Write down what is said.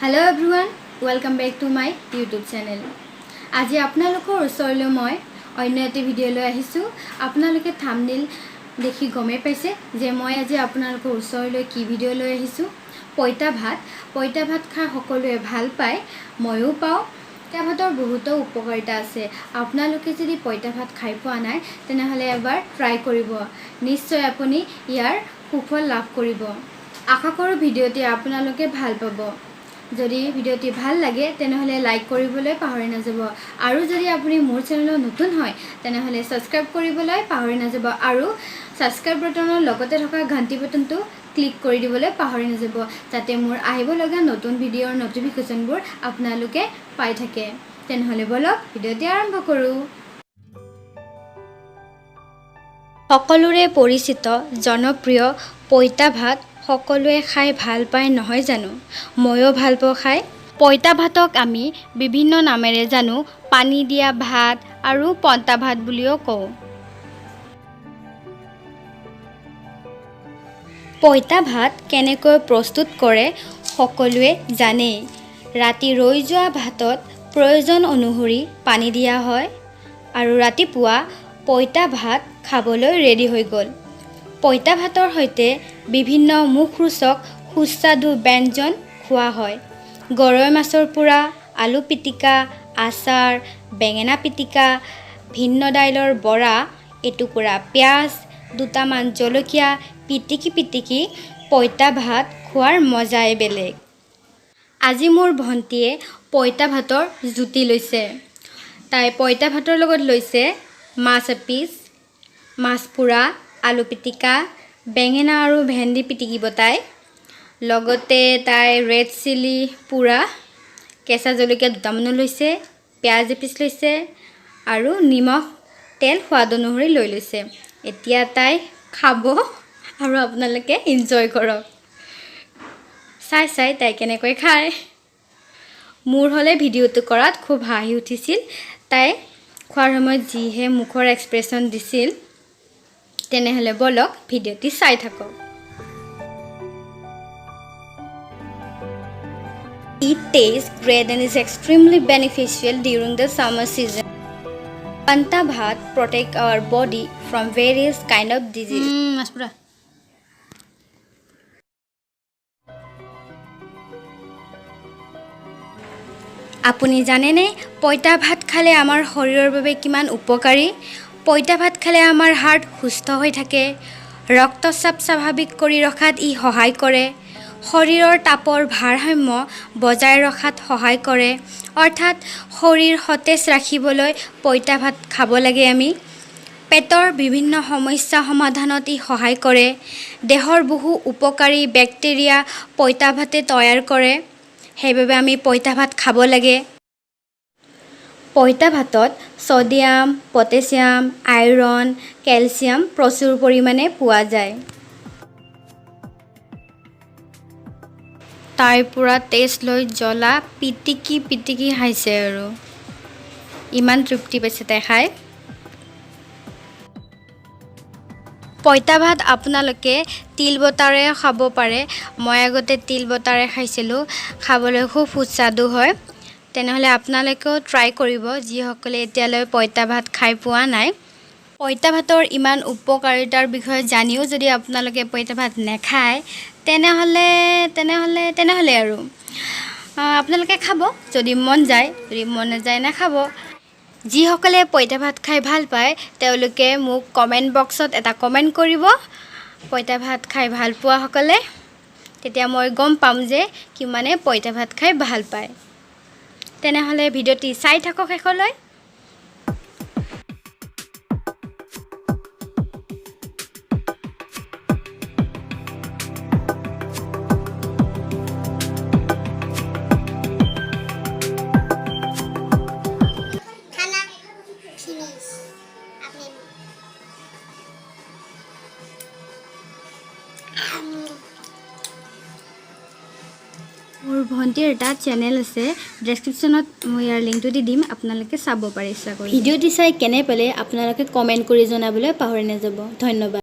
Hello everyone, welcome back to my YouTube channel. আজি আপোনালোকৰ ওচৰলৈ মই অন্য এটা ভিডিঅ' লৈ আহিছোঁ। আপোনালোকে থাম্বনেইল দেখি গমে পাইছে যে মই আজি আপোনালোকৰ ওচৰলৈ কি ভিডিঅ' লৈ আহিছোঁ। পইতা ভাত খাই সকলোৱে ভাল পায়, ময়ো পাওঁ। পইতা ভাতৰ বহুতো উপকাৰিতা আছে। আপোনালোকে যদি পইতা ভাত খাই পোৱা নাই তেনেহ'লে এবাৰ ট্ৰাই কৰিব। নিশ্চয় আপুনি ইয়াৰ সুফল লাভ কৰিব। আশা কৰোঁ ভিডিঅ'টি আপোনালোকে ভাল পাব। যদি ভিডিঅ'টি ভাল লাগে তেনেহ'লে লাইক কৰিবলৈ পাহৰি নাযাব, আৰু যদি আপুনি মোৰ চেনেলত নতুন হয় তেনেহ'লে ছাবস্ক্ৰাইব কৰিবলৈ পাহৰি নাযাব, আৰু ছাবস্ক্ৰাইব বাটনৰ লগতে থকা ঘণ্টি বাটনটো ক্লিক কৰি দিবলৈ পাহৰি নাযাব, যাতে মোৰ আহিব লগা নতুন ভিডিঅ'ৰ নটিফিকেশ্যনবোৰ আপোনালোকে পাই থাকে। তেনেহ'লে বলক ভিডিঅ'টি আৰম্ভ কৰোঁ। সকলোৰে পৰিচিত জনপ্ৰিয় পইতা ভাত সকলোৱে খাই ভাল পায় নহয় জানো? ময়ো ভাল পাওঁ খাই। পইতা ভাতক আমি বিভিন্ন নামেৰে জানো। পানী দিয়া ভাত আৰু পন্তা ভাত বুলিও কওঁ। পইতা ভাত কেনেকৈ প্ৰস্তুত কৰে সকলোৱে জানেই। ৰাতি ৰৈ যোৱা ভাতত প্ৰয়োজন অনুসৰি পানী দিয়া হয়, আৰু ৰাতিপুৱা পইতা ভাত খাবলৈ ৰেডি হৈ গ'ল। পইতা ভাতৰ সৈতে বিভিন্ন মুখৰোচক সুস্বাদু ব্যঞ্জন খোৱা হয়। গৰৈ মাছৰ পোৰা, আলু পিটিকা, আচাৰ, বেঙেনা পিটিকা, ভিন্ন দাইলৰ বৰা, এটুকুৰা পিঁয়াজ, দুটামান জলকীয়া পিটিকি পইতা ভাত খোৱাৰ মজাই বেলেগ। আজি মোৰ ভণ্টীয়ে পইতা ভাতৰ জুতি লৈছে। তাই পইতা ভাতৰ লগত লৈছে মাছ এপিচ, মাছ পোৰা, আলু পিটিকা, বেঙেনা আৰু ভেন্দি পিটিকিব তাই। লগতে তাই ৰেড চিলি পোৰা, কেঁচা জলকীয়া দুটামানো লৈছে, পিঁয়াজ এপিচ লৈছে, আৰু নিমখ তেল সোৱাদ অনুসৰি লৈ লৈছে। এতিয়া তাই খাব, আৰু আপোনালোকে এনজয় কৰক। চাই তাই কেনেকৈ খায়। মোৰ হ'লে ভিডিঅ'টো কৰাত খুব হাঁহি উঠিছিল। তাই খোৱাৰ সময়ত যিহে মুখৰ এক্সপ্ৰেশ্যন দিছিল। তেনেহ'লে বলক ভিডিঅ'টি চাই থাকক। It tastes great and is extremely beneficial during the summer season. Panta bhat protect our body from various kind of disease. আপুনি জানেনে পইতা ভাত খালে আমাৰ শৰীৰৰ বাবে কিমান উপকাৰী? পইতা ভাত খালে আমাৰ হাৰ্ট সুস্থ হৈ থাকে, ৰক্তচাপ স্বাভাৱিক কৰি ৰখাত ই সহায় কৰে, শৰীৰৰ তাপৰ ভাৰসাম্য বজাই ৰখাত সহায় কৰে। অৰ্থাৎ শৰীৰ সতেজ ৰাখিবলৈ পইতা ভাত খাব লাগে আমি। পেটৰ বিভিন্ন সমস্যা সমাধানত ই সহায় কৰে। দেহৰ বহু উপকাৰী বেক্টেৰিয়া পইতা ভাতে তৈয়াৰ কৰে। সেইবাবে আমি পইতা ভাত খাব লাগে। পইতা ভাতত ছডিয়াম, পটাছিয়াম, আইৰণ, কেলছিয়াম প্ৰচুৰ পৰিমাণে পোৱা যায়। তাইৰ পৰা টেষ্ট লৈ জ্বলা পিটিকি খাইছে, আৰু ইমান তৃপ্তি পাইছে তাই খাই। পইতা ভাত আপোনালোকে তিল বতাৰে খাব পাৰে। মই আগতে তিল বতাৰে খাইছিলোঁ, খাবলৈ খুব সুস্বাদু হয়। তেনেহ'লে আপোনালোকেও ট্ৰাই কৰিব যিসকলে এতিয়ালৈ পইতা ভাত খাই পোৱা নাই। পইতা ভাতৰ ইমান উপকাৰিতাৰ বিষয়ে জানিও যদি আপোনালোকে পইতা ভাত নাখায় তেনেহ'লে আৰু আপোনালোকে খাব যদি মন যায়, যদি মন নাযায় নাখাব। যিসকলে পইতা ভাত খাই ভাল পায় তেওঁলোকে মোক কমেণ্ট বক্সত এটা কমেণ্ট কৰিব, পইতা ভাত খাই ভাল পোৱাসকলে। তেতিয়া মই গম পাম যে কিমানে পইতা ভাত খাই ভাল পায়। তেনেহ'লে ভিডিঅ'টি চাই থাকক শেষলৈ। মোৰ ভণ্টিৰ এটা চেনেল আছে, ডেছক্ৰিপশ্যনত মই ইয়াৰ লিংকটো দি দিম, আপোনালোকে চাব পাৰে ইচ্ছা কৰি। ভিডিঅ'টি চাই কেনে পালে আপোনালোকে কমেণ্ট কৰি জনাবলৈ পাহৰি নাযাব। ধন্যবাদ।